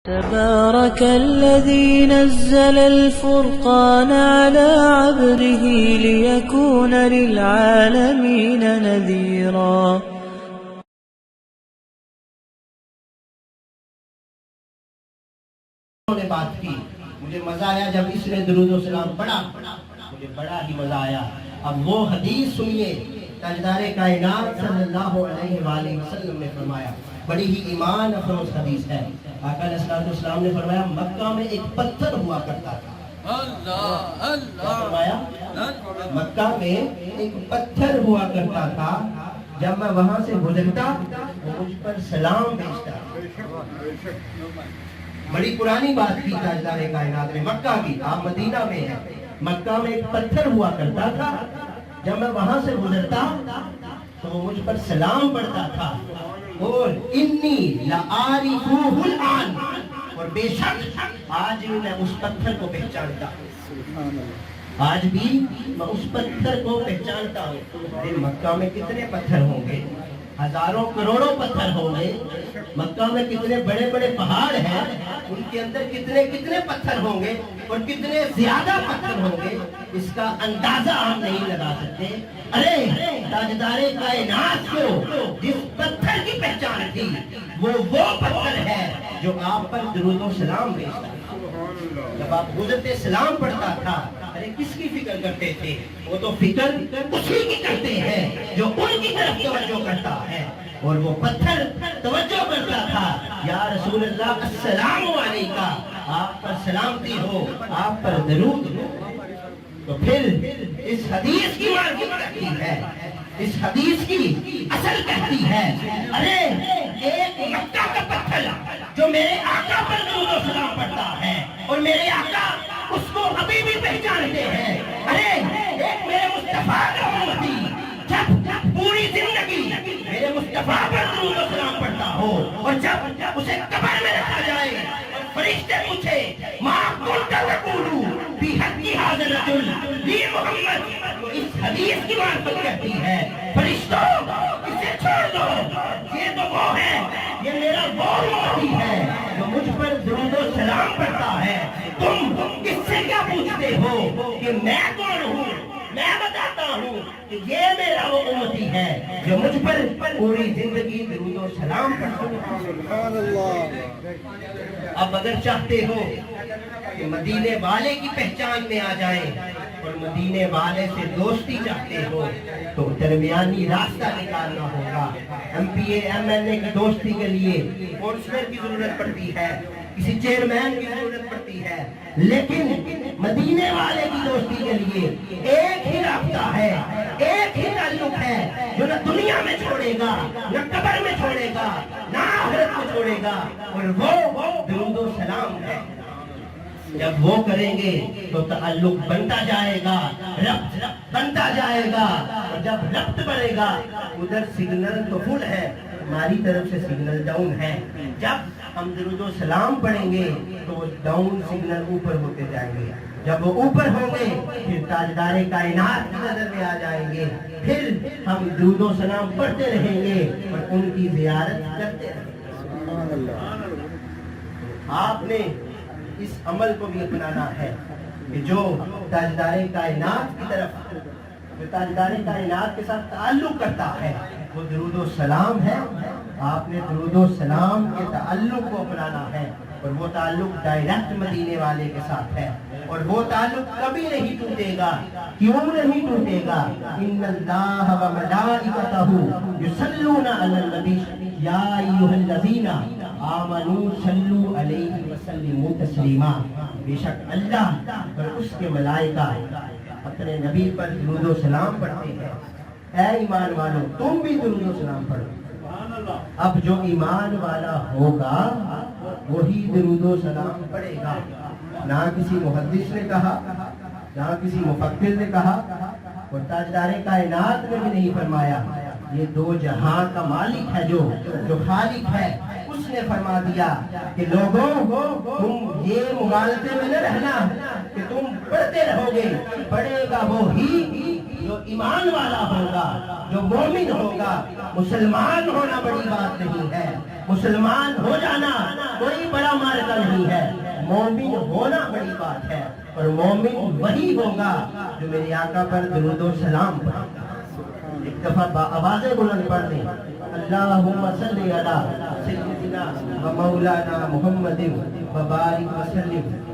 تبارك الذي نزل الفرقان على عبده ليكون للعالمين نذيرا. نے بات کی مجھے مزہ آیا جب اس نے درود و سلام پڑھا، مجھے بڑا ہی مزہ آیا. اب وہ حدیث سنیے، تاجدار کائنات صلی اللہ علیہ وآلہ وسلم نے فرمایا، بڑی ہی ایمان افروز حدیث ہے. آقا علیہ السلام نے فرمایا مکہ میں ایک پتھر ہوا کرتا تھا. فرمایا مکہ میں ایک پتھر ہوا کرتا تھا، جب میں وہاں سے گزرتا وہ مجھ پر سلام بھیجتا. بڑی پرانی بات کی تاجدار کائنات نے، مکہ کی. آپ مدینہ میں ہیں. مکہ میں ایک پتھر ہوا کرتا تھا، جب میں وہاں سے گزرتا تو وہ مجھ پر سلام پڑھتا تھا. اور انی لعارفوہ الآن، اور بے شک آج بھی میں اس پتھر کو پہچانتا ہوں. آج بھی میں اس پتھر کو پہچانتا ہوں. مکہ میں کتنے پتھر ہوں گے؟ ہزاروں کروڑوں پتھر ہوں گے. مکہ میں کتنے بڑے بڑے پہاڑ ہیں، ان کے اندر کتنے کتنے پتھر ہوں گے اور کتنے زیادہ پتھر ہوں گے، اس کا اندازہ ہم نہیں لگا سکتے. ارے تاجدار کائنات کو جس پتھر کی پہچان تھی وہ پتھر ہے جو آپ پر درود و سلام بھیجتا. جب آپ گزرتے سلام پڑھتا تھا، ارے کس کی فکر کرتے تھے؟ وہ تو فکر اسی کی کرتے ہیں جو ان کی طرف توجہ کرتا ہے. اور وہ پتھر توجہ کرتا تھا، یا رسول اللہ السلام علیکہ، آپ پر سلامتی ہو، آپ پر درود ہو. تو پھر اس حدیث کی مارکیٹ کہتی ہے، اس حدیث کی اصل کہتی ہے، ارے ایک مکہ کا پتھر جو میرے آقا پر درود و سلام پڑھتا ہے اور میرے آقا اس کو ابھی بھی پہچانتے ہیں. ارے ایک میرے مصطفیٰ کا امتی جب پوری زندگی میرے مصطفیٰ پر درود و سلام پڑھتا ہو، اور جب اسے قبر میں رکھا جائے اور فرشتے پوچھے ما کنت تقول فی حق ھذا الرجل لی محمد، تو اس حدیث کی مارفت کہتی ہے، فرشتوں اسے چھوڑ دو، یہ تو وہ ہے، یہ میرا وہ امتی ہے جو مجھ پر درود و سلام پڑھتا ہے. تم اس سے کیا پوچھتے ہو کہ میں کون ہوں؟ میں بتاتا ہوں کہ یہ میرا وہ امتی ہے جو مجھ پر پوری زندگی درود و سلام پڑھتا ہے. اب اگر چاہتے ہو کہ مدینے والے کی پہچان میں آ جائیں اور مدینے والے سے دوستی چاہتے ہو تو درمیانی راستہ نکالنا ہوگا. M P A M L A کی دوستی کے لیے کونسلر کی ضرورت پڑتی ہے، کسی چیئرمین کی ضرورت پڑتی ہے، لیکن مدینے والے کی دوستی کے لیے ایک ہی رابطہ ہے، ایک ہی تعلق ہے جو نہ دنیا میں چھوڑے گا، نہ قبر میں چھوڑے گا، نہ آخرت میں چھوڑے گا، اور وہ درود و سلام ہے. جب وہ کریں گے تو تعلق بنتا جائے گا، ربط بنتا جائے گا، اور جب ربط بڑھے گا ادھر سگنل تو فل ہے، ہماری طرف سے سگنل ڈاؤن ہے. جب ہم درود و سلام پڑھیں گے تو وہ ڈاؤن سگنل اوپر ہوتے جائیں گے. جب وہ اوپر ہوں گے پھر تاجدار کائنات کی نظر میں آ جائیں گے. پھر ہم درود و سلام پڑھتے رہیں گے اور ان کی زیارت کرتے رہیں گے. آپ نے اس عمل کو بھی اپنانا ہے کہ جو تاجدار کائنات کی طرف، جو تاجدار کائنات کے ساتھ تعلق کرتا ہے وہ درود و سلام ہے. آپ نے درود و سلام کے تعلق کو اپنانا ہے، اور وہ تعلق ڈائریکٹ مدینے والے کے ساتھ ہے، اور وہ تعلق کبھی نہیں ٹوٹے گا. کیوں نہیں ٹوٹے گا؟ ان اللہ و ملائکتہ یصلون علی النبی یا ایھا الذین آمنوا صلوا علیہ وسلموا تسلیما. بے شک اللہ اور اس کے ملائکہ اپنے نبی پر درود و سلام پڑھتے ہیں. اے ایمان والو تم بھی درود و سلام پڑھو. اب جو ایمان والا ہوگا وہی درود و سلام پڑھے گا. نہ کسی محدث نے کہا، نہ کسی مفکر نے کہا، اور تاجدار کائنات نے بھی نہیں فرمایا. یہ دو جہاں کا مالک ہے، جو خالق ہے، اس نے فرما دیا کہ لوگوں تم یہ مغالطے میں نہ رہنا کہ تم پڑھتے رہو گے. پڑھے گا وہی جو ایمان والا ہوگا، جو مومن ہوگا. مسلمان ہونا بڑی بات نہیں ہے، مسلمان ہو جانا کوئی بڑا مارکا نہیں ہے، مومن ہونا بڑی بات ہے، اور مومن وہی ہوگا جو میرے آقا پر درود و سلام پڑھے۔ ایک دفعہ آوازیں بلند پڑھ دیں، اللہم صلی علی سیدنا و مولانا محمد و بارک وسلم